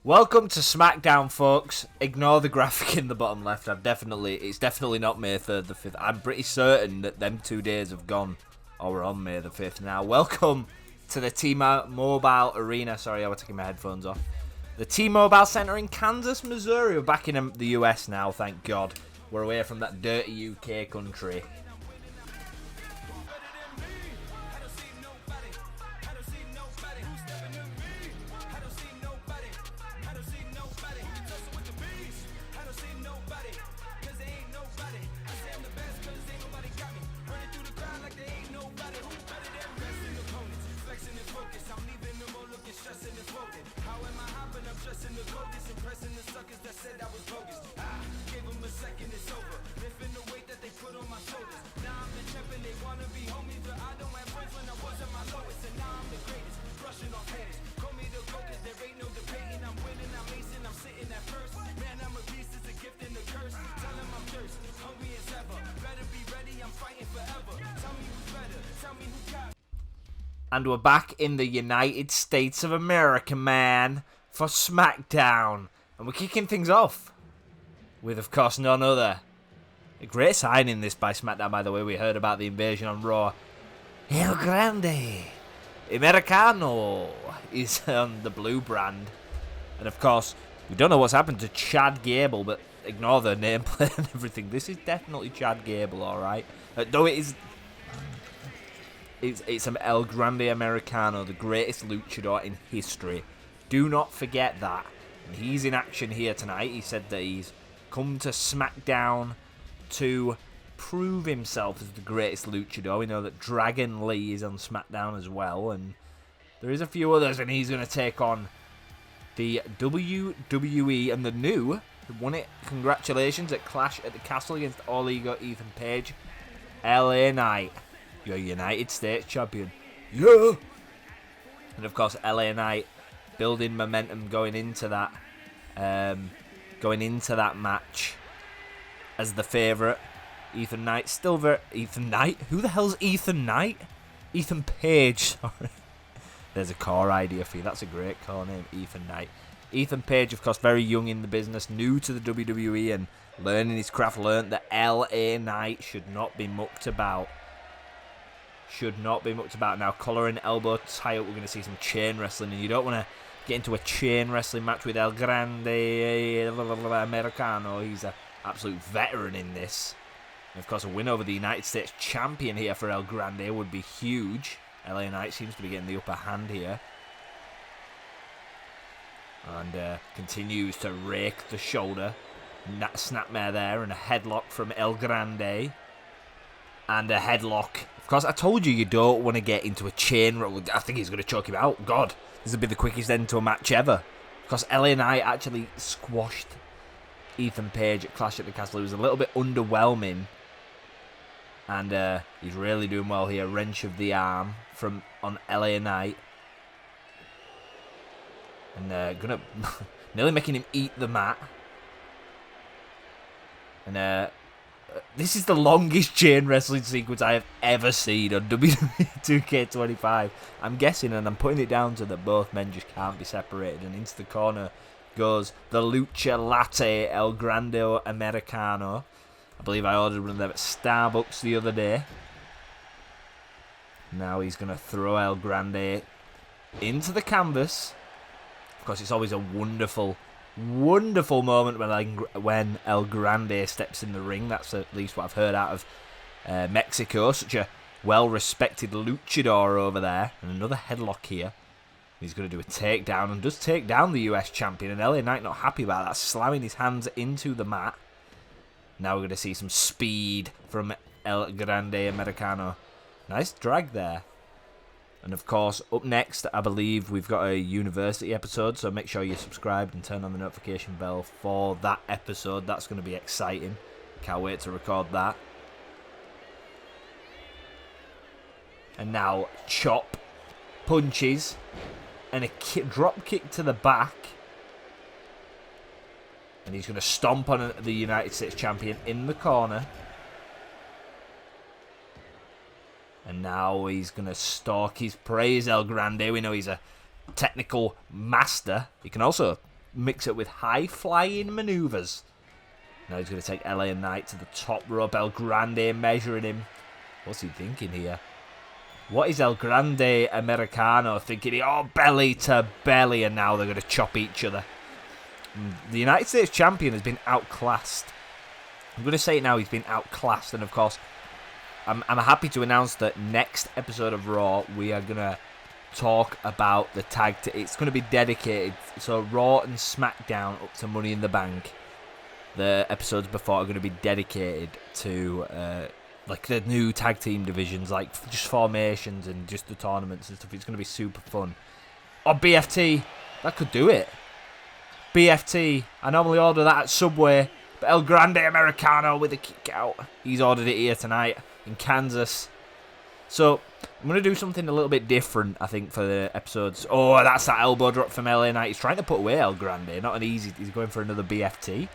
Welcome to SmackDown, folks. Ignore the graphic in the bottom left. It's definitely not May 3rd, the 5th. I'm pretty certain that them 2 days have gone, or we're on May the 5th now. Welcome to the T-Mobile Arena. Sorry, I was taking my headphones off. The T-Mobile Center in Kansas, Missouri. We're back in the US now, thank God. We're away from that dirty UK country. And we're back in the United States of America, man, for SmackDown. And we're kicking things off with, of course, none other. A great signing this by SmackDown, by the way. We heard about the invasion on Raw. El Grande Americano is on the blue brand. And, of course, we don't know what's happened to Chad Gable, but ignore the nameplate and everything. This is definitely Chad Gable, all right? Though it is... It's an El Grande Americano, the greatest luchador in history. Do not forget that. And he's in action here tonight. He said that he's come to SmackDown to prove himself as the greatest luchador. We know that Dragon Lee is on SmackDown as well. And there is a few others. And he's going to take on the WWE and the new, who won it, congratulations, at Clash at the Castle against All Ego Ethan Page, LA Knight. Your United States champion. Yeah! And of course, LA Knight building momentum going into that match as the favourite. Ethan Knight still Ethan Knight? Who the hell's Ethan Knight? Ethan Page, sorry. There's a core idea for you. That's a great core name, Ethan Knight. Ethan Page, of course, very young in the business, new to the WWE and learning his craft, learned that LA Knight should not be mucked about. Now, collar and elbow tie up. We're going to see some chain wrestling, and you don't want to get into a chain wrestling match with El Grande Americano. He's an absolute veteran in this. And of course, a win over the United States champion here for El Grande would be huge. LA Knight seems to be getting the upper hand here. And continues to rake the shoulder. Snapmare there, and a headlock from El Grande. And a headlock. Of course, I told you don't want to get into a chain. I think he's going to choke him out. God, this would be the quickest end to a match ever. Because LA Knight actually squashed Ethan Page at Clash at the Castle. It was a little bit underwhelming. And he's really doing well here. Wrench of the arm on LA Knight. And nearly making him eat the mat. And this is the longest chain wrestling sequence I have ever seen on WWE 2K25. I'm guessing, and I'm putting it down to that both men just can't be separated. And into the corner goes the Lucha Latte El Grande Americano. I believe I ordered one of them at Starbucks the other day. Now he's going to throw El Grande into the canvas. Of course, it's always a wonderful moment when El Grande steps in the ring. That's at least what I've heard out of Mexico. Such a well-respected luchador over there. And another headlock here. He's going to do a takedown and does take down the US champion. And LA Knight not happy about that, slamming his hands into the mat. Now we're going to see some speed from El Grande Americano. Nice drag there. And of course, up next, I believe we've got a university episode, so make sure you're subscribed and turn on the notification bell for that episode. That's going to be exciting. Can't wait to record that. And now, chop, punches, and a drop kick to the back. And he's going to stomp on the United States champion in the corner. And now he's going to stalk his praise, El Grande. We know he's a technical master. He can also mix it with high-flying maneuvers. Now he's going to take LA Knight to the top rope. El Grande measuring him. What's he thinking here? What is El Grande Americano thinking here? Oh, belly to belly, and now they're going to chop each other. The United States champion has been outclassed. I'm going to say it now, he's been outclassed. And of course, I'm happy to announce that next episode of Raw, we are going to talk about the tag. It's going to be dedicated. So Raw and SmackDown up to Money in the Bank. The episodes before are going to be dedicated to like the new tag team divisions, like just formations and just the tournaments and stuff. It's going to be super fun. Or BFT, that could do it. BFT, I normally order that at Subway, but El Grande Americano with a kick out. He's ordered it here tonight in Kansas. So I'm going to do something a little bit different, I think, for the episodes. Oh, that's that elbow drop from LA Knight. He's trying to put away El Grande. Not an easy. He's going for another BFT.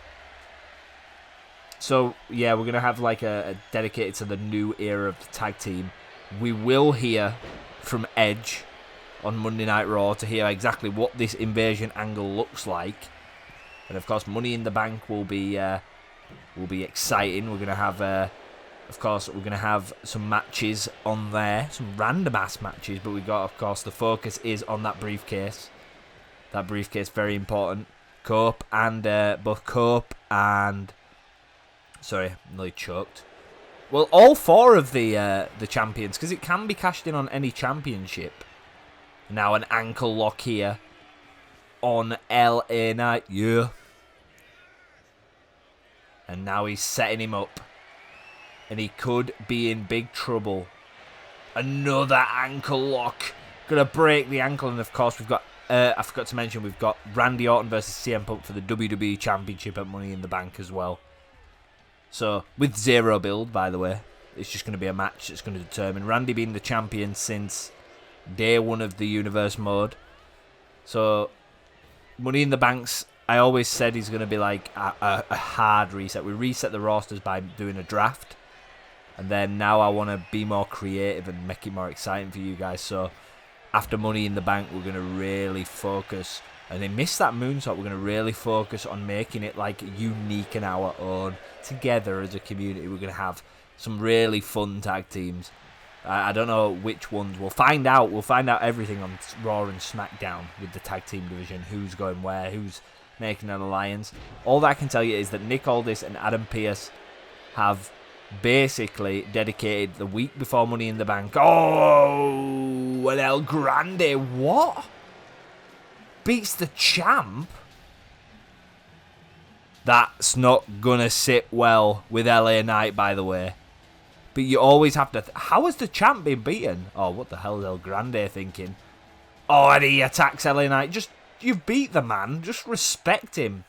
So, yeah, we're going to have like a dedicated to the new era of the tag team. We will hear from Edge on Monday Night Raw to hear exactly what this invasion angle looks like. And, of course, Money in the Bank will be exciting. We're going to have, of course, we're going to have some matches on there. Some random-ass matches. But we got, of course, the focus is on that briefcase. That briefcase, very important. Cope and, both Cope and... Sorry, I'm nearly choked. Well, all four of the champions, because it can be cashed in on any championship. Now an ankle lock here on LA Knight. Yeah. And now he's setting him up. And he could be in big trouble. Another ankle lock. Gonna break the ankle. And of course we've got, I forgot to mention, we've got Randy Orton versus CM Punk for the WWE Championship at Money in the Bank as well. So, with zero build, by the way. It's just going to be a match that's going to determine. Randy being the champion since day one of the Universe mode. So, Money in the Banks, I always said he's going to be like a hard reset. We reset the rosters by doing a draft. And then now I want to be more creative and make it more exciting for you guys. So, after Money in the Bank, we're going to really focus. And they missed that moonsault. We're going to really focus on making it like unique and our own. Together as a community, we're going to have some really fun tag teams. I don't know which ones. We'll find out. We'll find out everything on Raw and SmackDown with the tag team division. Who's going where? Who's making an alliance? All that I can tell you is that Nick Aldis and Adam Pearce have basically dedicated the week before Money in the Bank. Oh, and El Grande, what? Beats the champ? That's not gonna sit well with LA Knight, by the way. But you always have to... How has the champ been beaten? Oh, what the hell is El Grande thinking? Oh, and he attacks LA Knight. Just, you've beat the man. Just respect him.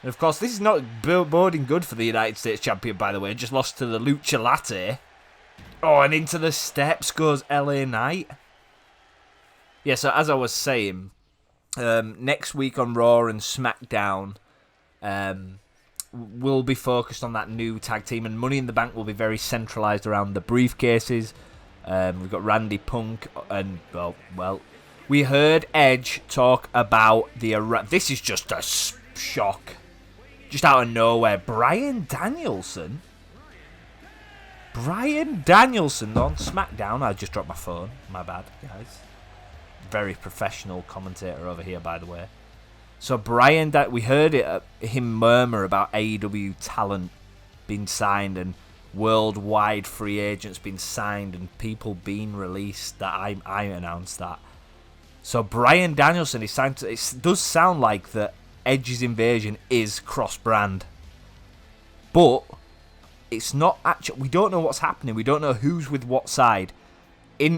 And of course, this is not boding good for the United States champion, by the way. Just lost to the Lucha Latte. Oh, and into the steps goes LA Knight. Yeah, so as I was saying, next week on Raw and SmackDown... will be focused on that new tag team, and Money in the Bank will be very centralised around the briefcases. We've got Randy Punk, and well, we heard Edge talk about the... This is just a shock. Just out of nowhere. Bryan Danielson on SmackDown. I just dropped my phone. My bad, guys. Very professional commentator over here, by the way. So we heard him murmur about AEW talent being signed and worldwide free agents being signed and people being released. That I announced that. So Bryan Danielson is signed to... It does sound like that Edge's invasion is cross-brand. But it's not actually... We don't know what's happening. We don't know who's with what side.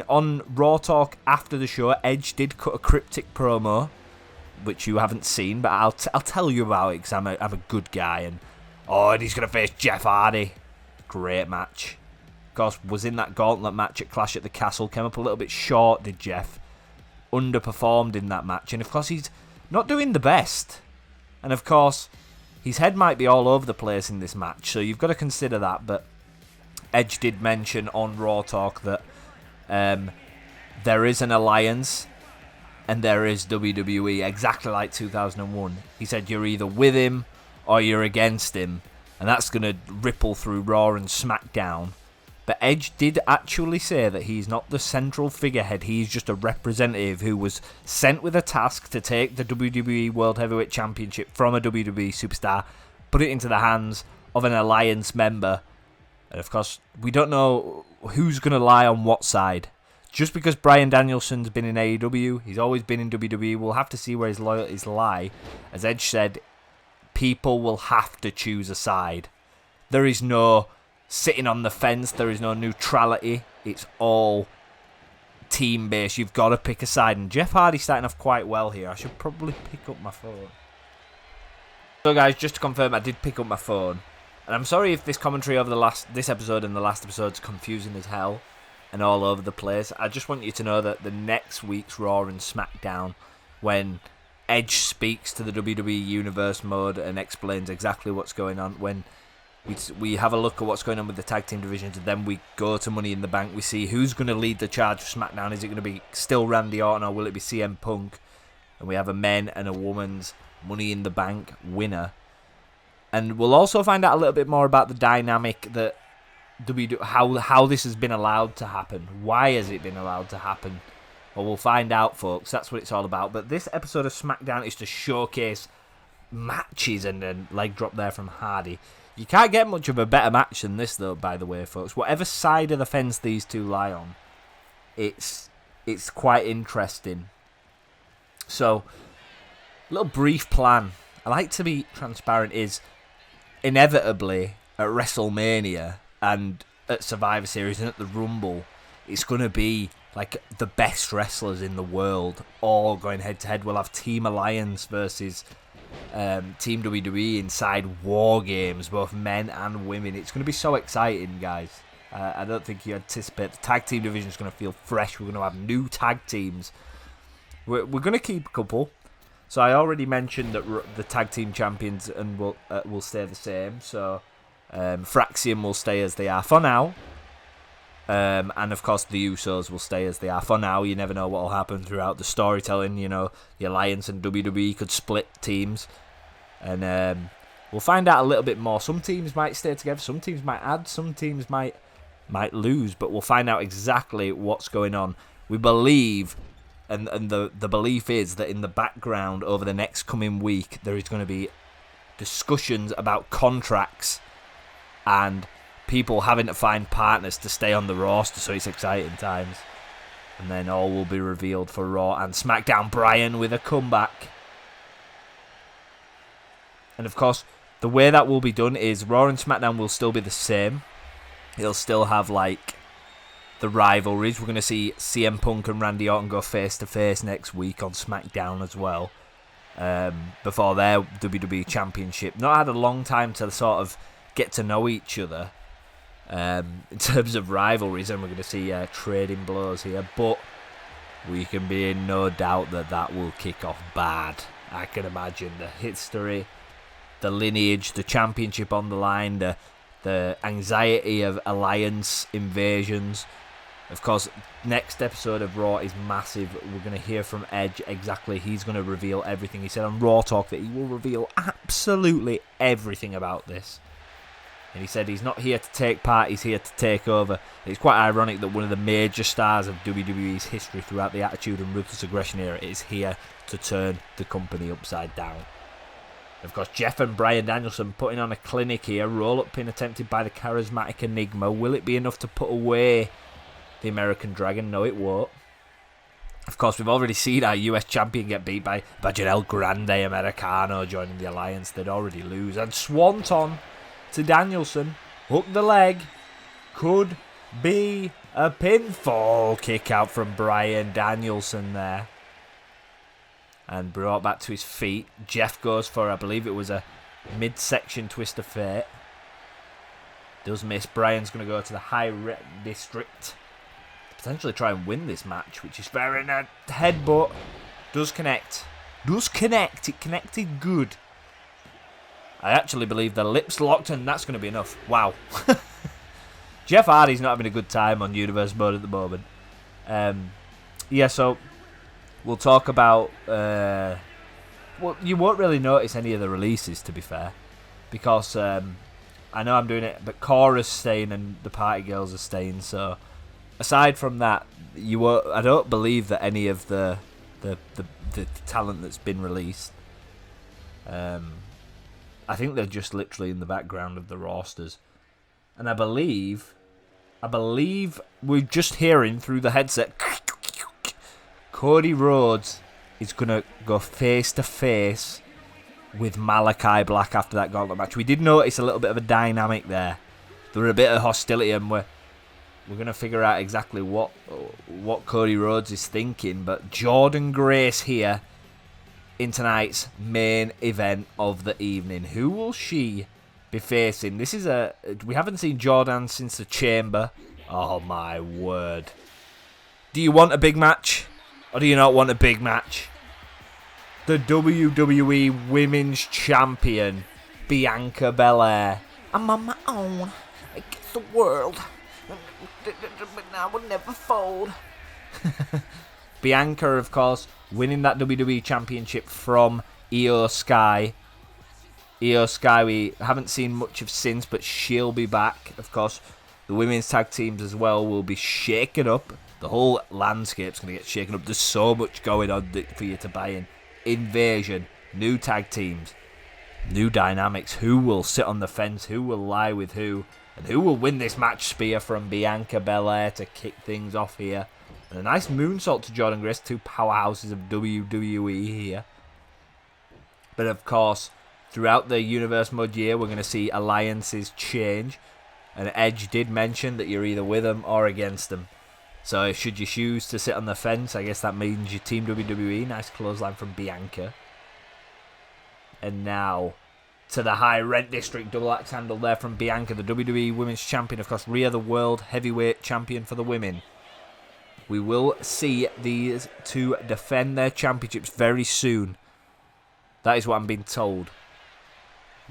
On Raw Talk after the show, Edge did cut a cryptic promo, which you haven't seen, but I'll tell you about it because I'm a good guy. And he's going to face Jeff Hardy. Great match. Of course, was in that gauntlet match at Clash at the Castle. Came up a little bit short, did Jeff. Underperformed in that match. And of course, he's not doing the best. And of course, his head might be all over the place in this match. So you've got to consider that. But Edge did mention on Raw Talk that there is an alliance and there is WWE, exactly like 2001. He said you're either with him or you're against him, and that's going to ripple through Raw and SmackDown. But Edge did actually say that he's not the central figurehead, he's just a representative who was sent with a task to take the WWE World Heavyweight Championship from a WWE superstar, put it into the hands of an Alliance member. And of course, we don't know who's going to lie on what side. Just because Bryan Danielson's been in AEW, he's always been in WWE, we'll have to see where his loyalties lie. As Edge said, people will have to choose a side. There is no sitting on the fence, there is no neutrality, it's all team based. You've got to pick a side, and Jeff Hardy's starting off quite well here. I should probably pick up my phone. So guys, just to confirm, I did pick up my phone, and I'm sorry if this commentary over this episode and the last episode's confusing as hell and all over the place. I just want you to know that the next week's Raw and SmackDown, when Edge speaks to the WWE Universe mode and explains exactly what's going on, when we have a look at what's going on with the tag team divisions, and then we go to Money in the Bank. We see who's going to lead the charge for SmackDown. Is it going to be still Randy Orton, or will it be CM Punk? And we have a men and a woman's Money in the Bank winner. And we'll also find out a little bit more about the dynamic that how this has been allowed to happen. Why has it been allowed to happen? Well, we'll find out, folks. That's what it's all about. But this episode of SmackDown is to showcase matches, and then leg drop there from Hardy. You can't get much of a better match than this, though, by the way, folks. Whatever side of the fence these two lie on, it's quite interesting. So, a little brief plan. I like to be transparent, is inevitably at WrestleMania and at Survivor Series and at the Rumble, it's going to be like the best wrestlers in the world all going head-to-head. We'll have Team Alliance versus Team WWE inside War Games, both men and women. It's going to be so exciting, guys. I don't think you anticipate the tag team division is going to feel fresh. We're going to have new tag teams. We're going to keep a couple. So I already mentioned that the tag team champions and will stay the same. So Fraxium will stay as they are for now. And of course the Usos will stay as they are for now. You never know what will happen throughout the storytelling. You know, the Alliance and WWE could split teams, and we'll find out a little bit more. Some teams might stay together, some teams might add, some teams might lose, but we'll find out exactly what's going on. We believe, and the belief is that in the background over the next coming week there is going to be discussions about contracts and people having to find partners to stay on the roster, so it's exciting times. And then all will be revealed for Raw and SmackDown. Bryan with a comeback. And of course, the way that will be done is Raw and SmackDown will still be the same. It'll still have like the rivalries. We're going to see CM Punk and Randy Orton go face to face next week on SmackDown as well. Before their WWE Championship. Not had a long time to sort of get to know each other. In terms of rivalries, and we're going to see trading blows here, but we can be in no doubt that will kick off bad. I can imagine the history, the lineage, the championship on the line, the anxiety of Alliance invasions. Of course, next episode of Raw is massive. We're going to hear from Edge exactly. He's going to reveal everything. He said on Raw Talk that he will reveal absolutely everything about this. And he said he's not here to take part, he's here to take over. It's quite ironic that one of the major stars of WWE's history throughout the Attitude and Ruthless Aggression era is here to turn the company upside down. Of course, Jeff and Bryan Danielson putting on a clinic here. Roll-up pin attempted by the charismatic Enigma. Will it be enough to put away the American Dragon? No, it won't. Of course, we've already seen our US champion get beat by El Grande Americano joining the Alliance. They'd already lose. And Swanton to Danielson, hook the leg, could be a pinfall. Kick out from Bryan Danielson there, and brought back to his feet. Jeff goes for, I believe it was a midsection twist of fate. Does miss. Bryan's going to go to the high district, potentially try and win this match, which is fair in a headbutt. Does connect. It connected good. I actually believe the lips locked, and that's going to be enough. Wow. Jeff Hardy's not having a good time on Universe Mode at the moment. Yeah, so We'll talk about... well, you won't really notice any of the releases, to be fair. Because I know I'm doing it, but Cora's staying and the Party Girls are staying, so... Aside from that, I don't believe that any of the talent that's been released... I think they're just literally in the background of the rosters. And I believe we're just hearing through the headset... Cody Rhodes is going to go face-to-face with Malachi Black after that gauntlet match. We did notice a little bit of a dynamic there. There were a bit of hostility, and we're going to figure out exactly what Cody Rhodes is thinking. But Jordynne Grace here in tonight's main event of the evening. Who will she be facing? We haven't seen Jordynne since the Chamber. Oh my word. Do you want a big match? Or do you not want a big match? The WWE Women's Champion, Bianca Belair. I'm on my own against the world. But I will never fold. Bianca, of course, winning that WWE Championship from Io Sky. Io Sky, we haven't seen much of since, but she'll be back. Of course, the women's tag teams as well will be shaken up. The whole landscape's going to get shaken up. There's so much going on for you to buy in. Invasion, new tag teams, new dynamics. Who will sit on the fence? Who will lie with who? And who will win this match spear from Bianca Belair to kick things off here? And a nice moonsault to Jordynne Grace, two powerhouses of WWE here. But of course, throughout the Universe Mode year, we're going to see alliances change. And Edge did mention that you're either with them or against them. So should you choose to sit on the fence, I guess that means you team WWE. Nice clothesline from Bianca. And now to the high rent district double axe handle there from Bianca, the WWE Women's Champion. Of course, Rhea, the World Heavyweight Champion for the women. We will see these two defend their championships very soon. That is what I'm being told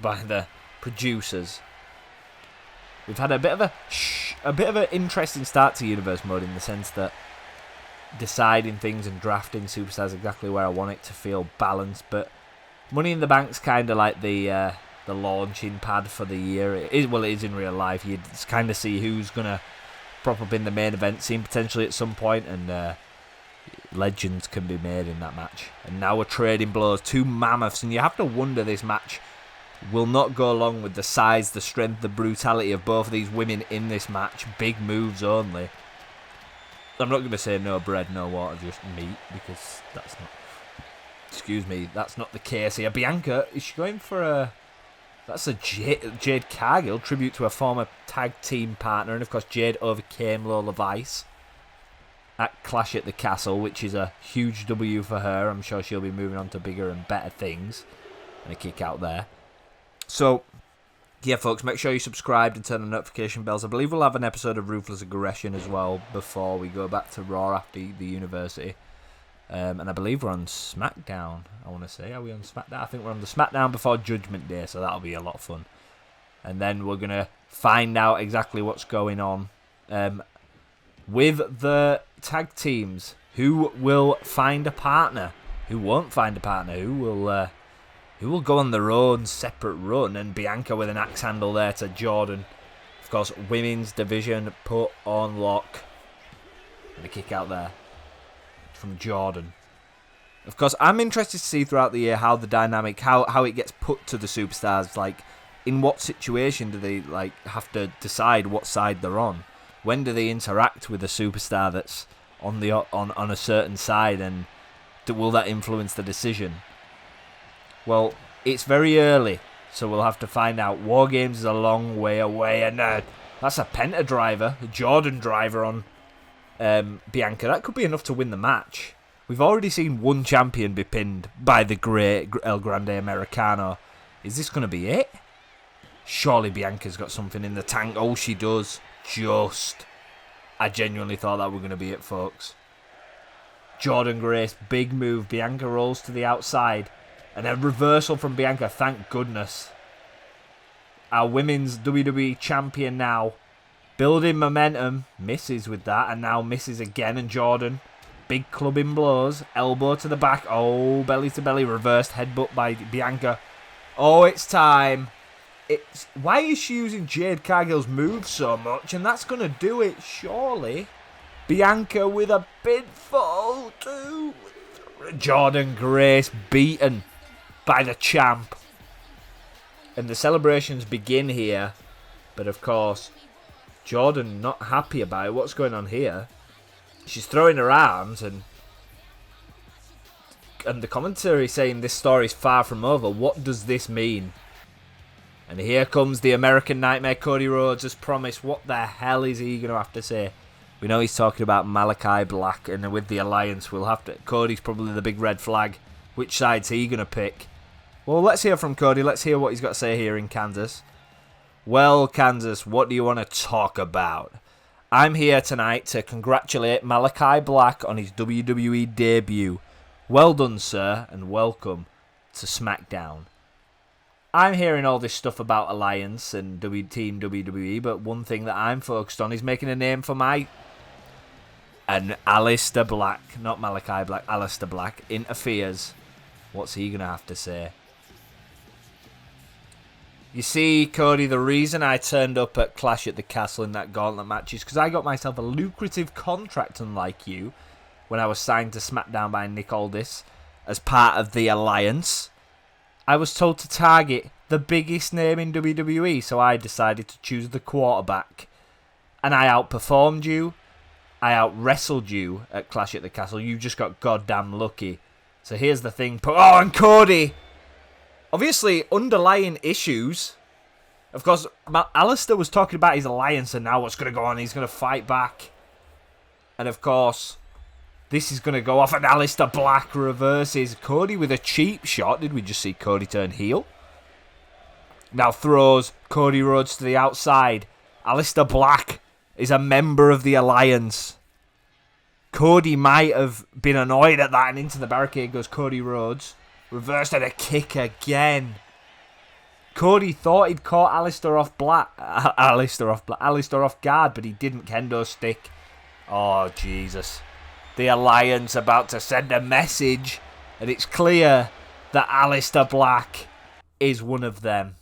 by the producers. We've had a bit of an interesting start to Universe Mode in the sense that deciding things and drafting superstars exactly where I want it to feel balanced. But Money in the Bank's kind of like the launching pad for the year. It is in real life. You kind of see who's gonna prop up in the main event scene potentially at some point, and legends can be made in that match. And now we're trading blows, two mammoths, and you have to wonder this match will not go along with the size, the strength, the brutality of both of these women in this match. Big moves only. I'm not going to say no bread, no water, just meat, because that's not... Excuse me, that's not the case here. Bianca, is she going for a... That's a Jade Cargill tribute to a former tag team partner. And of course, Jade overcame Lola Vice at Clash at the Castle, which is a huge W for her. I'm sure she'll be moving on to bigger and better things. And a kick out there. So, yeah, folks, make sure you subscribe and turn on notification bells. I believe we'll have an episode of Ruthless Aggression as well before we go back to Raw after the University. And I believe we're on SmackDown, I want to say. Are we on SmackDown? I think we're on the SmackDown before Judgment Day, so that'll be a lot of fun. And then we're going to find out exactly what's going on with the tag teams. Who will find a partner? Who won't find a partner? Who will go on their own separate run? And Bianca with an axe handle there to Jordynne. Of course, women's division put on lock. And a kick out there from Jordynne. Of course, I'm interested to see throughout the year how the dynamic, how it gets put to the superstars. Like, in what situation do they have to decide what side they're on? When do they interact with a superstar that's on a certain side, and will that influence the decision? Well, it's very early, so we'll have to find out. War Games is a long way away, and that's a Penta driver, a Jordynne driver on Bianca. That could be enough to win the match. We've already seen one champion be pinned by the great El Grande Americano. Is this going to be it? Surely Bianca's got something in the tank. Oh, she does. Just. I genuinely thought that were going to be it, folks. Jordynne Grace, big move. Bianca rolls to the outside. And a reversal from Bianca, thank goodness. Our women's WWE champion now. Building momentum. Misses with that, and now misses again. And Jordynne Big clubbing blows. Elbow to the back. Oh, belly to belly. Reversed headbutt by Bianca. Oh, it's time. Why is she using Jade Cargill's move so much? And that's going to do it, surely. Bianca with a pinfall too. Jordynne Grace beaten by the champ. And the celebrations begin here. But of course, Jordynne not happy about it. What's going on here? She's throwing her arms and the commentary saying this story is far from over. What does this mean? And here comes the American Nightmare, Cody Rhodes, as promised. What the hell is he going to have to say? We know he's talking about Malachi Black, and with the Alliance, we'll have to. Cody's probably the big red flag. Which side's he going to pick? Well, let's hear from Cody. Let's hear what he's got to say here in Kansas. Well, Kansas, what do you want to talk about? I'm here tonight to congratulate Malachi Black on his WWE debut. Well done, sir, and welcome to SmackDown. I'm hearing all this stuff about Alliance and Team WWE, but one thing that I'm focused on is making a name for and Aleister Black, not Malachi Black, Aleister Black, interferes. What's he going to have to say? You see, Cody, the reason I turned up at Clash at the Castle in that gauntlet match is because I got myself a lucrative contract, unlike you, when I was signed to SmackDown by Nick Aldis as part of the Alliance. I was told to target the biggest name in WWE, so I decided to choose the quarterback. And I outperformed you. I out-wrestled you at Clash at the Castle. You just got goddamn lucky. So here's the thing. Oh, and Cody! Obviously, underlying issues. Of course, Aleister was talking about his alliance and now what's going to go on. He's going to fight back. And of course, this is going to go off and Aleister Black reverses. Cody with a cheap shot. Did we just see Cody turn heel? Now throws Cody Rhodes to the outside. Aleister Black is a member of the alliance. Cody might have been annoyed at that, and into the barricade goes Cody Rhodes. Reversed and a kick again. Cody thought he'd caught Aleister off guard, but he didn't. Kendo stick. Oh, Jesus. The Alliance about to send a message, and it's clear that Aleister Black is one of them.